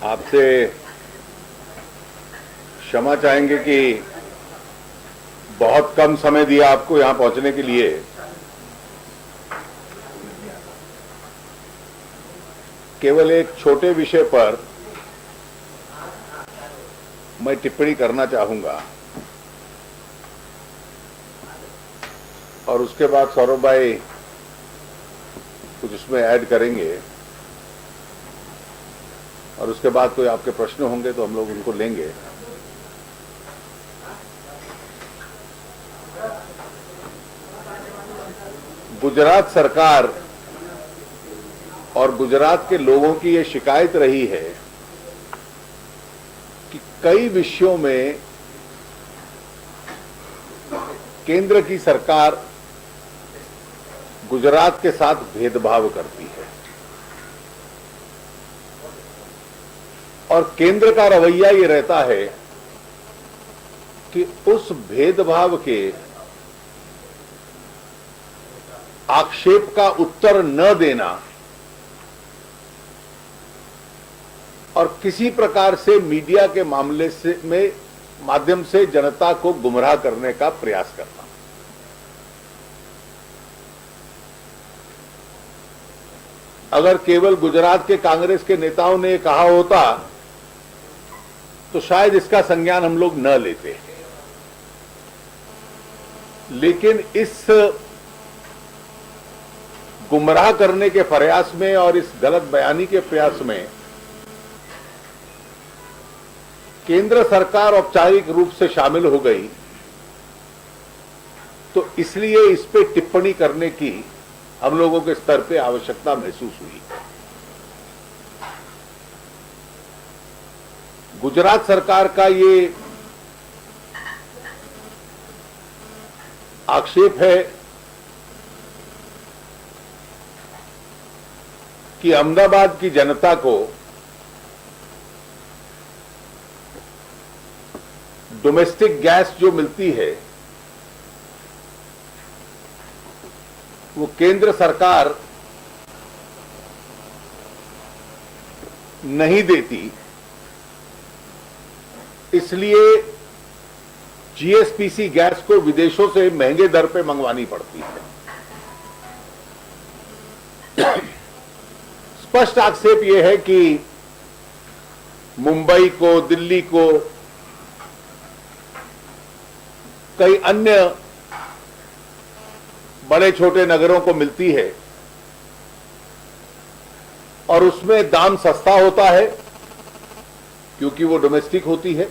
आपसे क्षमा चाहेंगे कि बहुत कम समय दिया आपको यहां पहुंचने के लिए। केवल एक छोटे विषय पर मैं टिप्पणी करना चाहूंगा और उसके बाद सौरभ भाई कुछ उसमें ऐड करेंगे और उसके बाद कोई आपके प्रश्न होंगे तो हम लोग उनको लेंगे। गुजरात सरकार और गुजरात के लोगों की ये शिकायत रही है कि कई विषयों में केंद्र की सरकार गुजरात के साथ भेदभाव करती है और केंद्र का रवैया ये रहता है कि उस भेदभाव के आक्षेप का उत्तर न देना और किसी प्रकार से मीडिया के मामले से माध्यम से जनता को गुमराह करने का प्रयास करना। अगर केवल गुजरात के कांग्रेस के नेताओं ने कहा होता तो शायद इसका संज्ञान हम लोग न लेते, लेकिन इस गुमराह करने के प्रयास में और इस गलत बयानी के प्रयास में केंद्र सरकार औपचारिक रूप से शामिल हो गई, तो इसलिए इस पे टिप्पणी करने की हम लोगों के स्तर पे आवश्यकता महसूस हुई। गुजरात सरकार का ये आक्षेप है कि अहमदाबाद की जनता को डोमेस्टिक गैस जो मिलती है वो केंद्र सरकार नहीं देती, इसलिए जीएसपीसी गैस को विदेशों से महंगे दर पे मंगवानी पड़ती है। स्पष्ट आक्षेप यह है कि मुंबई को, दिल्ली को, कई अन्य बड़े छोटे नगरों को मिलती है और उसमें दाम सस्ता होता है क्योंकि वो डोमेस्टिक होती है,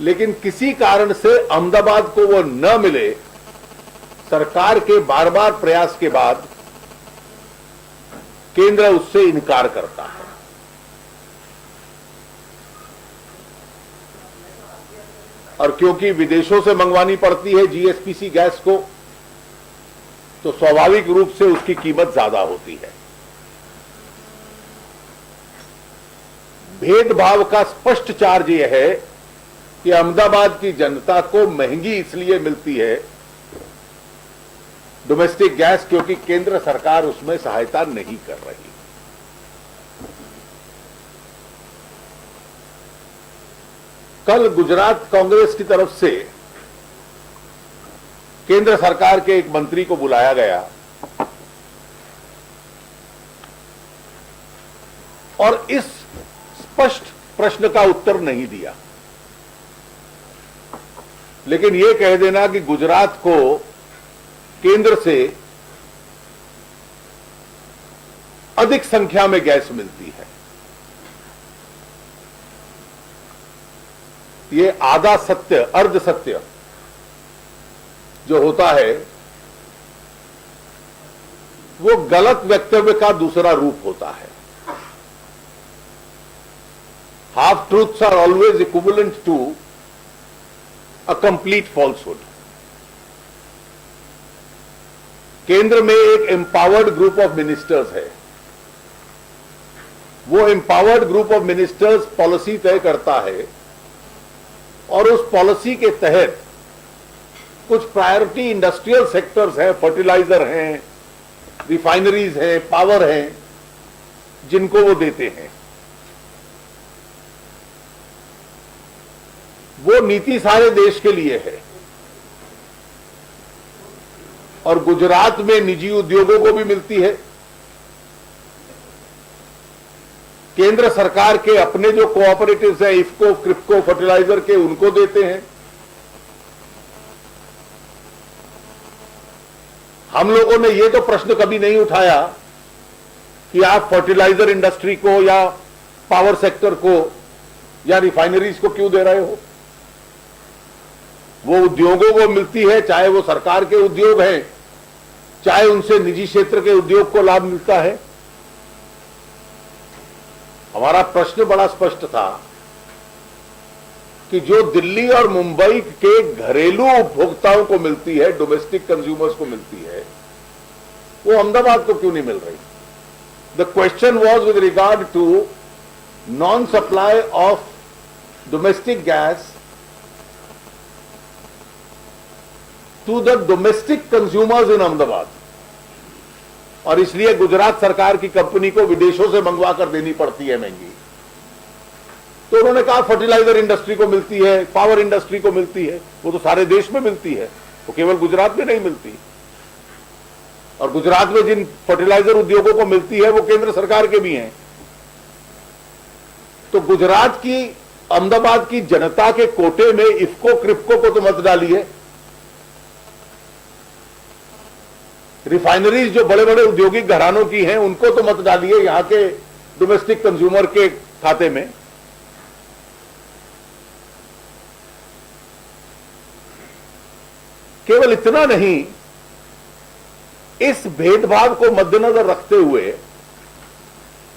लेकिन किसी कारण से अहमदाबाद को वो न मिले, सरकार के बार बार प्रयास के बाद केंद्र उससे इनकार करता है। और क्योंकि विदेशों से मंगवानी पड़ती है जीएसपीसी गैस को, तो स्वाभाविक रूप से उसकी कीमत ज्यादा होती है। भेदभाव का स्पष्ट चार्ज यह है कि अहमदाबाद की जनता को महंगी इसलिए मिलती है डोमेस्टिक गैस क्योंकि केंद्र सरकार उसमें सहायता नहीं कर रही। कल गुजरात कांग्रेस की तरफ से केंद्र सरकार के एक मंत्री को बुलाया गया और इस स्पष्ट प्रश्न का उत्तर नहीं दिया, लेकिन यह कह देना कि गुजरात को केंद्र से अधिक संख्या में गैस मिलती है, ये आधा सत्य, अर्ध सत्य जो होता है वो गलत वक्तव्य का दूसरा रूप होता है। Half truths are always equivalent to a complete falsehood. केंद्र में एक एम्पावर्ड ग्रुप ऑफ मिनिस्टर्स है, वो empowered group of ministers policy तय करता है और उस पॉलिसी के तहत कुछ प्रायोरिटी इंडस्ट्रियल सेक्टर्स हैं, फर्टिलाइजर हैं, रिफाइनरीज हैं, पावर हैं, जिनको वो देते हैं। वो नीति सारे देश के लिए है और गुजरात में निजी उद्योगों को भी मिलती है। केंद्र सरकार के अपने जो कोऑपरेटिव्स हैं, इफ्को, क्रिप्को, फर्टिलाइजर के, उनको देते हैं। हम लोगों ने ये तो प्रश्न कभी नहीं उठाया कि आप फर्टिलाइजर इंडस्ट्री को या पावर सेक्टर को या रिफाइनरीज को क्यों दे रहे हो। वो उद्योगों को मिलती है, चाहे वो सरकार के उद्योग हैं, चाहे उनसे निजी क्षेत्र के उद्योग को लाभ मिलता है। हमारा प्रश्न बड़ा स्पष्ट था कि जो दिल्ली और मुंबई के घरेलू उपभोक्ताओं को मिलती है, डोमेस्टिक कंज्यूमर्स को मिलती है, वो अहमदाबाद को क्यों नहीं मिल रही। The question was with regard to non supply of domestic gas to the domestic consumers in Ahmedabad, और इसलिए गुजरात सरकार की कंपनी को विदेशों से मंगवा कर देनी पड़ती है महंगी। तो उन्होंने कहा फर्टिलाइजर इंडस्ट्री को मिलती है, पावर इंडस्ट्री को मिलती है, वो तो सारे देश में मिलती है, वो केवल गुजरात में नहीं मिलती। और गुजरात में जिन फर्टिलाइजर उद्योगों को मिलती है वो केंद्र सरकार के भी हैं। तो गुजरात की, अहमदाबाद की जनता के कोटे में इफ्को, क्रिप्को को तो मत डालिए। रिफाइनरीज जो बड़े बड़े औद्योगिक घरानों की हैं उनको तो मत डालिए यहां के डोमेस्टिक कंज्यूमर के खाते में। केवल इतना नहीं, इस भेदभाव को मद्देनजर रखते हुए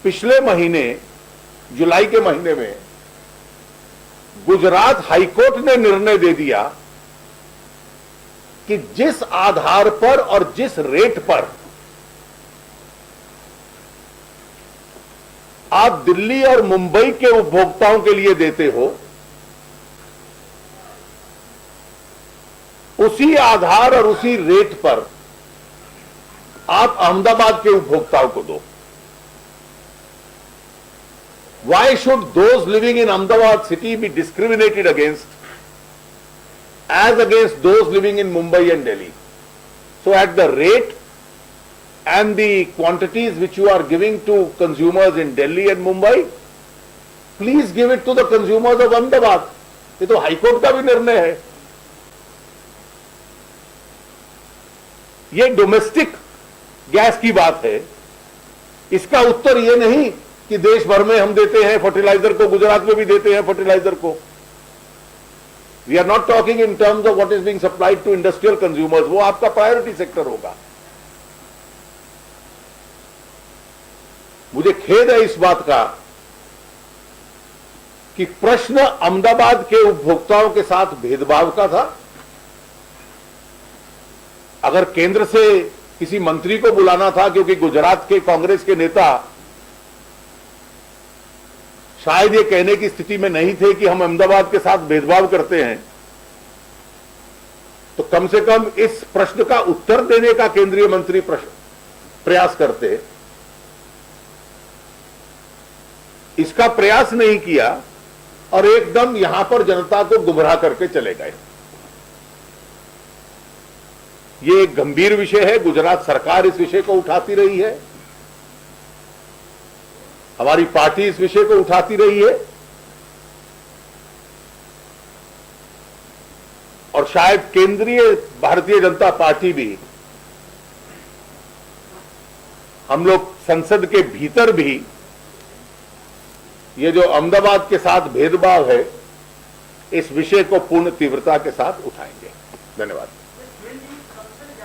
पिछले महीने, जुलाई के महीने में, गुजरात हाईकोर्ट ने निर्णय दे दिया कि जिस आधार पर और जिस रेट पर आप दिल्ली और मुंबई के उपभोक्ताओं के लिए देते हो, उसी आधार और उसी रेट पर आप अहमदाबाद के उपभोक्ताओं को दो। Why should those living in Ahmedabad city be discriminated against as against those living in Mumbai and Delhi? So at the rate and the quantities which you are giving to consumers in Delhi and Mumbai, please give it to the consumers of Ahmedabad. ये तो high court का भी निर्णय है। ये domestic gas की बात है। इसका उत्तर ये नहीं कि देश भर में हम देते हैं फर्टिलाइजर को, गुजरात में भी देते हैं फर्टिलाइजर को। We are not talking in terms of what is being supplied to industrial consumers. वो आपका प्रायोरिटी सेक्टर होगा। मुझे खेद है इस बात का कि प्रश्न अहमदाबाद के उपभोक्ताओं के साथ भेदभाव का था। अगर केंद्र से किसी मंत्री को बुलाना था, क्योंकि गुजरात के कांग्रेस के नेता शायद ये कहने की स्थिति में नहीं थे कि हम अहमदाबाद के साथ भेदभाव करते हैं, तो कम से कम इस प्रश्न का उत्तर देने का केंद्रीय मंत्री प्रयास करते। इसका प्रयास नहीं किया और एकदम यहां पर जनता को गुमराह करके चले गए। ये एक गंभीर विषय है। गुजरात सरकार इस विषय को उठाती रही है, हमारी पार्टी इस विषय को उठाती रही है, और शायद केंद्रीय भारतीय जनता पार्टी भी, हम लोग संसद के भीतर भी ये जो अहमदाबाद के साथ भेदभाव है, इस विषय को पूर्ण तीव्रता के साथ उठाएंगे। धन्यवाद।